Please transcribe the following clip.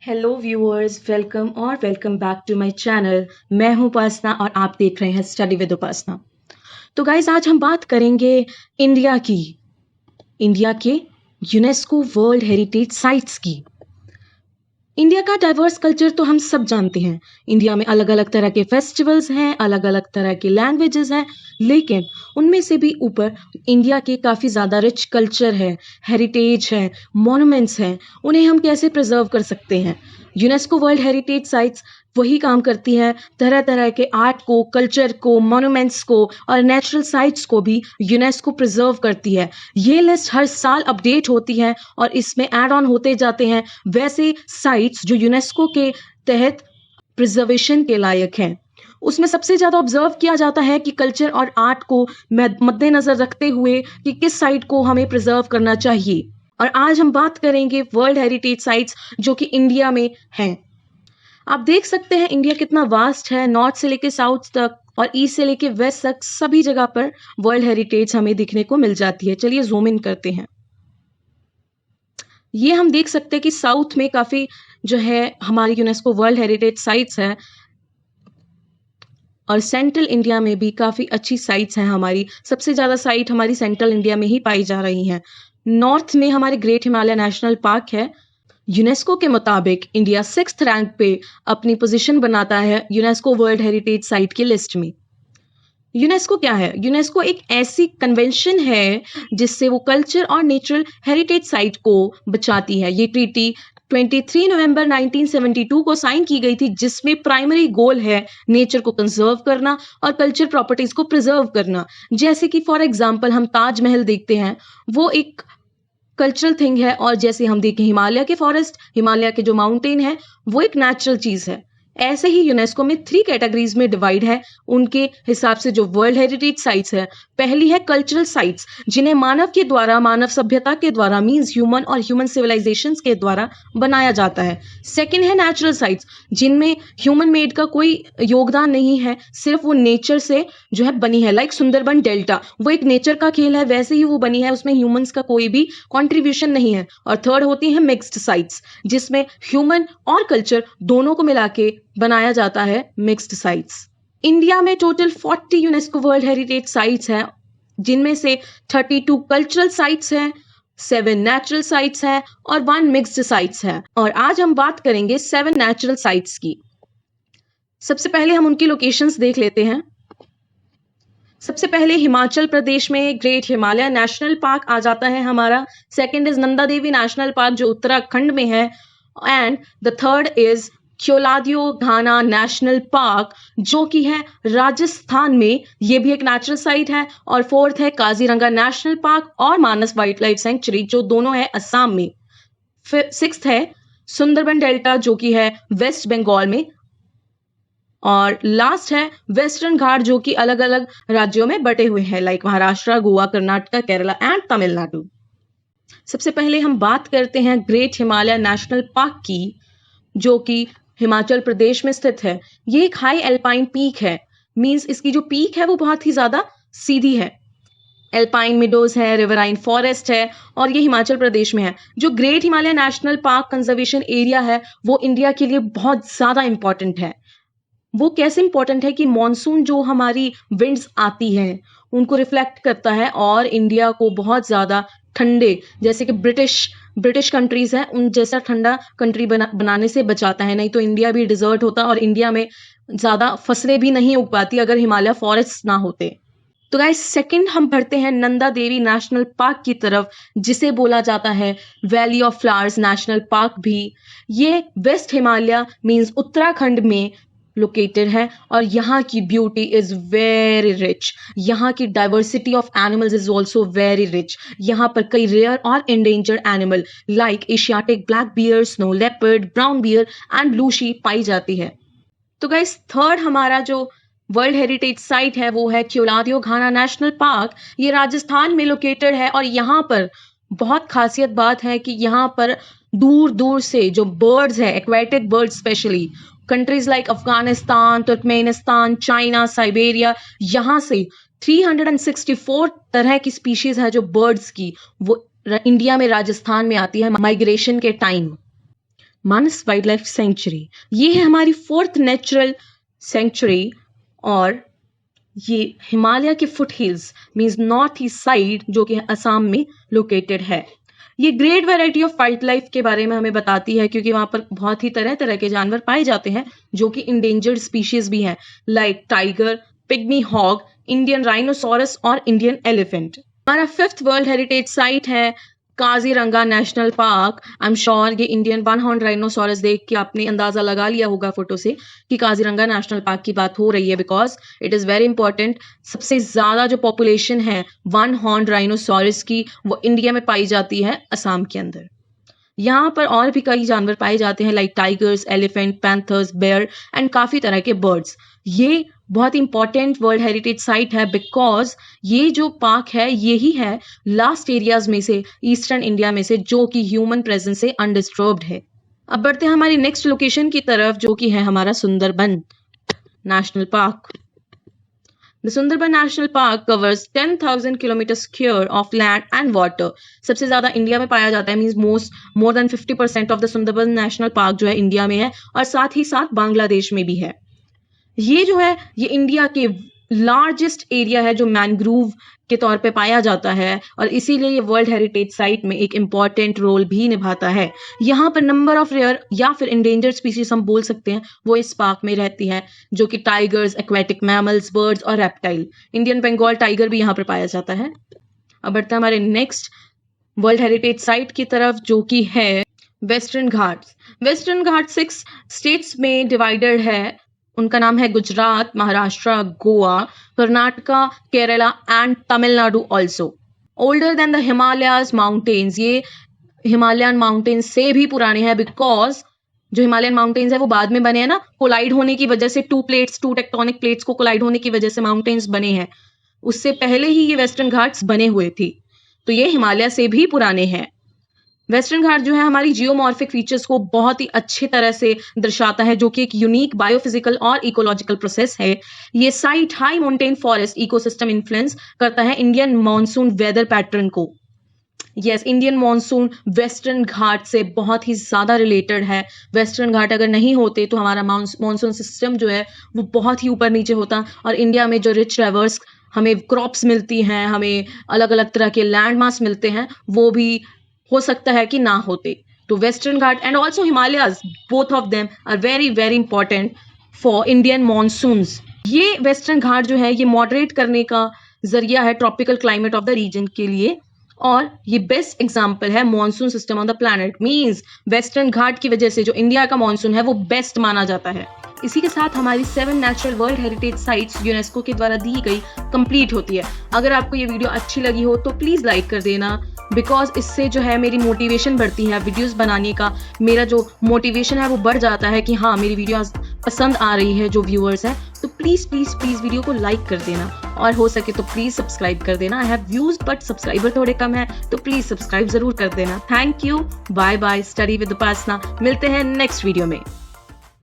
Hello viewers, welcome back to my channel. मैं हूं उपासना और आप देख रहे हैं स्टडी विद उपासना। तो गाइस, आज हम बात करेंगे इंडिया के यूनेस्को वर्ल्ड हेरिटेज साइट्स की। इंडिया का डाइवर्स कल्चर तो हम सब जानते हैं। इंडिया में अलग अलग तरह के फेस्टिवल्स हैं, अलग अलग तरह के लैंग्वेजेस हैं, लेकिन उनमें से भी ऊपर इंडिया के काफ़ी ज़्यादा रिच कल्चर है, हेरिटेज है, मॉन्यूमेंट्स हैं। उन्हें हम कैसे प्रिजर्व कर सकते हैं? यूनेस्को वर्ल्ड हेरिटेज साइट्स वही काम करती है, तरह तरह के आर्ट को, कल्चर को, मॉन्यूमेंट्स को और नेचुरल साइट्स को भी यूनेस्को प्रिजर्व करती है। ये लिस्ट हर साल अपडेट होती है और इसमें ऐड ऑन होते जाते हैं वैसे साइट्स जो यूनेस्को के तहत प्रिजर्वेशन के लायक हैं। उसमें सबसे ज़्यादा ऑब्जर्व किया जाता है कि कल्चर और आर्ट को मद्देनज़र रखते हुए कि किस साइट को हमें प्रिजर्व करना चाहिए। और आज हम बात करेंगे वर्ल्ड हेरिटेज साइट्स जो कि इंडिया में हैं। आप देख सकते हैं इंडिया कितना वास्ट है, नॉर्थ से लेके साउथ तक और ईस्ट से लेके वेस्ट तक सभी जगह पर वर्ल्ड हेरिटेज हमें दिखने को मिल जाती है। चलिए जूम इन करते हैं। ये हम देख सकते हैं कि साउथ में काफ़ी जो है हमारी यूनेस्को वर्ल्ड हेरिटेज साइट्स है और सेंट्रल इंडिया में भी काफ़ी अच्छी साइट्स हैं। हमारी सबसे ज़्यादा साइट हमारी सेंट्रल इंडिया में ही पाई जा रही हैं। नॉर्थ में हमारे ग्रेट हिमालय नेशनल पार्क है। यूनेस्को के मुताबिक इंडिया 6th रैंक पे अपनी पोजीशन बनाता है यूनेस्को वर्ल्ड हेरिटेज साइट की लिस्ट में। यूनेस्को क्या है? यूनेस्को एक ऐसी कन्वेंशन है जिससे वो कल्चर और नेचुरल हेरिटेज साइट को बचाती है। ये ट्रीटी 23 नवंबर 1972 को साइन की गई थी, जिसमें प्राइमरी गोल है नेचर को कंजर्व करना और कल्चर प्रॉपर्टीज को प्रिजर्व करना। जैसे कि फॉर एग्जांपल हम ताजमहल देखते हैं, वो एक कल्चरल थिंग है, और जैसे हम देखें हिमालय के फॉरेस्ट, हिमालय के जो माउंटेन है, वो एक नेचुरल चीज है। ऐसे ही यूनेस्को में 3 कैटेगरीज में डिवाइड है उनके हिसाब से जो वर्ल्ड हेरिटेज साइट्स है। पहली है कल्चरल साइट्स, जिन्हें मानव सभ्यता के द्वारा मींस ह्यूमन और ह्यूमन सिविलाइजेशंस के द्वारा बनाया जाता है। सेकंड है नेचुरल साइट्स, जिनमें ह्यूमन मेड का कोई योगदान नहीं है, सिर्फ वो नेचर से जो है बनी है। लाइक सुंदरबन डेल्टा, वो एक नेचर का खेल है, वैसे ही वो बनी है, उसमें ह्यूमंस का कोई भी कॉन्ट्रीब्यूशन नहीं है। और थर्ड होती है मिक्स्ड साइट्स, जिसमें ह्यूमन और कल्चर दोनों को मिला के बनाया जाता है मिक्स्ड साइट्स। इंडिया में total 40 UNESCO world heritage sites हैं, जिनमें से 32 कल्चरल साइट्स हैं, 7 नेचुरल साइट्स हैं और 1 मिक्स्ड साइट्स है। और आज हम बात करेंगे 7 नेचुरल साइट्स की। सबसे पहले हम उनकी लोकेशंस देख लेते हैं। सबसे पहले हिमाचल प्रदेश में ग्रेट हिमालय नेशनल पार्क आ जाता है हमारा। Second is Nanda Devi national park जो उत्तराखंड में है, and the third is Keoladeo Ghana national park जो कि है राजस्थान में, ये भी एक नेचुरल साइट है। और फोर्थ है काजीरंगा नेशनल पार्क और मानस वाइल्ड लाइफ सेंचुरी जो दोनों है असम में। फिर 6th है सुंदरबन डेल्टा जो कि है वेस्ट बंगाल में। और लास्ट है वेस्टर्न घाट जो कि अलग अलग राज्यों में बटे हुए हैं, लाइक महाराष्ट्र, गोवा, कर्नाटक, केरला एंड तमिलनाडु। सबसे पहले हम बात करते हैं ग्रेट हिमालय नेशनल पार्क की, जो कि हिमाचल प्रदेश में स्थित है। ये एक हाई एल्पाइन पीक है, मींस इसकी जो पीक है वो बहुत ही ज्यादा सीधी है। एल्पाइन मिडोज है, रिवराइन फॉरेस्ट है और ये हिमाचल प्रदेश में है। जो great Himalaya national park conservation area है वो इंडिया के लिए बहुत ज्यादा इंपॉर्टेंट है। वो कैसे इंपॉर्टेंट है कि मॉनसून जो हमारी विंड्स आती हैं उनको रिफ्लेक्ट करता है और इंडिया को बहुत ज़्यादा ठंडे, जैसे कि ब्रिटिश कंट्रीज हैं, उन जैसा ठंडा कंट्री बनाने से बचाता है। नहीं तो इंडिया भी डिजर्ट होता और इंडिया में ज़्यादा फसलें भी नहीं उग पाती अगर हिमालय फॉरेस्ट ना होते। तो गाइस, सेकंड हम बढ़ते हैं नंदा देवी नेशनल पार्क की तरफ, जिसे बोला जाता है valley of flowers national park भी। ये वेस्ट हिमालय मींस उत्तराखंड में लोकेटेड है और यहाँ की ब्यूटी इज वेरी रिच। यहाँ की diversity of animals is also very rich. यहाँ पर कई रेयर और endangered animal like Asiatic black bear, snow leopard, brown bear and blue sheep पाई जाती है। तो गाइस, थर्ड हमारा जो वर्ल्ड हेरिटेज साइट है वो है क्योलादियो घाना नेशनल पार्क। ये राजस्थान में लोकेटेड है और यहाँ पर बहुत खासियत बात है कि यहाँ पर दूर दूर से जो बर्ड्स है, aquatic birds specially, countries like Afghanistan, Turkmenistan, China, Siberia, यहाँ से 364 तरह की स्पीशीज है जो बर्ड्स की, वो इंडिया में राजस्थान में आती है माइग्रेशन के टाइम। मानस वाइल्ड लाइफ सेंचुरी, ये है हमारी 4th नेचुरल सेंचुरी और ये हिमालय के foot hills means north east side जो कि असम में लोकेटेड है। ये great variety of wild life के बारे में हमें बताती है क्योंकि वहां पर बहुत ही तरह तरह के जानवर पाए जाते हैं जो कि इंडेंजर्ड स्पीशीज भी हैं, like tiger, pygmy hog, Indian rhinoceros और इंडियन एलिफेंट। हमारा 5th वर्ल्ड हेरिटेज साइट है Kaziranga national park. I am sure ये इंडियन वन हॉर्न राइनोसोरस देख के आपने अंदाजा लगा लिया होगा फोटो से कि काजीरंगा नेशनल पार्क की बात हो रही है, because it is very important. सबसे ज्यादा जो पॉपुलेशन है वन हॉर्न राइनोसोरस की वो इंडिया में पाई जाती है असम के अंदर। यहाँ पर और भी कई जानवर पाए जाते हैं like tigers, elephant, panthers, bear and काफी तरह के बर्ड्स। ये बहुत इंपॉर्टेंट वर्ल्ड हेरिटेज साइट है बिकॉज ये जो पार्क है यही है लास्ट एरियाज में से ईस्टर्न इंडिया में से जो कि ह्यूमन प्रेजेंस से अनडिस्टर्ब्ड है। अब बढ़ते हैं हमारी नेक्स्ट लोकेशन की तरफ जो कि है हमारा Sundarban national park. The Sundarban National Park covers 10,000 kilometers square of land and water. सबसे ज्यादा इंडिया में पाया जाता है, means more than 50% of the Sundarban National Park जो है इंडिया में है और साथ ही साथ बांग्लादेश में भी है। ये जो है ये इंडिया के लार्जेस्ट एरिया है जो मैनग्रूव के तौर पे पाया जाता है और इसीलिए ये वर्ल्ड हेरिटेज साइट में एक इम्पॉर्टेंट रोल भी निभाता है। यहाँ पर नंबर ऑफ रेयर या फिर इंडेंजर्ड स्पीशीज हम बोल सकते हैं वो इस पार्क में रहती हैं जो कि टाइगर्स, एक्वेटिक मैमल्स, बर्ड्स और रेप्टाइल। इंडियन बंगाल टाइगर भी यहाँ पर पाया जाता है। अब बढ़ते हैं हमारे नेक्स्ट वर्ल्ड हेरिटेज साइट की तरफ जो कि है वेस्टर्न घाट्स। वेस्टर्न घाट 6 स्टेट्स में डिवाइडेड है। उनका नाम है Gujarat, Maharashtra, Goa, Karnataka, Kerala and Tamil Nadu also. Older than the Himalayas mountains, ये हिमालयन माउंटेन्स से भी पुराने हैं बिकॉज जो हिमालयन माउंटेन्स है वो बाद में बने हैं ना, कोलाइड होने की वजह से टू टेक्टोनिक प्लेट्स को कोलाइड होने की वजह से माउंटेन्स बने हैं। उससे पहले ही ये वेस्टर्न घाट्स बने हुए थे, तो ये हिमालय से भी पुराने हैं। वेस्टर्न घाट जो है हमारी जियोमॉर्फिक फीचर्स को बहुत ही अच्छी तरह से दर्शाता है जो कि एक यूनिक बायोफिजिकल और इकोलॉजिकल प्रोसेस है। ये site high mountain forest ecosystem influence करता है इंडियन मॉनसून वेदर पैटर्न को। यस, इंडियन मॉनसून वेस्टर्न घाट से बहुत ही ज्यादा रिलेटेड है। वेस्टर्न घाट अगर नहीं होते तो हमारा मॉनसून सिस्टम जो है वो बहुत ही ऊपर नीचे होता और इंडिया में जो रिच डाइवर्स हमें क्रॉप्स मिलती हैं, हमें अलग अलग तरह के लैंड मास मिलते हैं, वो भी हो सकता है कि ना होते। तो western Ghat and also Himalayas, both of them are very very important for Indian monsoons. ये वेस्टर्न घाट जो है ये मॉडरेट करने का जरिया है tropical climate of the region के लिए और ये बेस्ट एग्जाम्पल है monsoon system on the planet. Means western Ghat की वजह से जो इंडिया का मॉनसून है वो बेस्ट माना जाता है। इसी के साथ हमारी 7 natural world heritage sites UNESCO के द्वारा दी गई कंप्लीट होती है। अगर आपको ये वीडियो अच्छी लगी हो तो प्लीज लाइक कर देना बिकॉज इससे जो है मेरी मोटिवेशन बढ़ती है वीडियोस बनाने का। मेरा जो मोटिवेशन है वो बढ़ जाता है कि हाँ मेरी वीडियो पसंद आ रही है जो व्यूअर्स हैं। तो प्लीज प्लीज प्लीज वीडियो को लाइक कर देना और हो सके तो प्लीज सब्सक्राइब कर देना। I have views but subscriber थोड़े कम है तो प्लीज सब्सक्राइब जरूर कर देना। Thank you, bye bye, study with Upasana. मिलते हैं नेक्स्ट वीडियो में।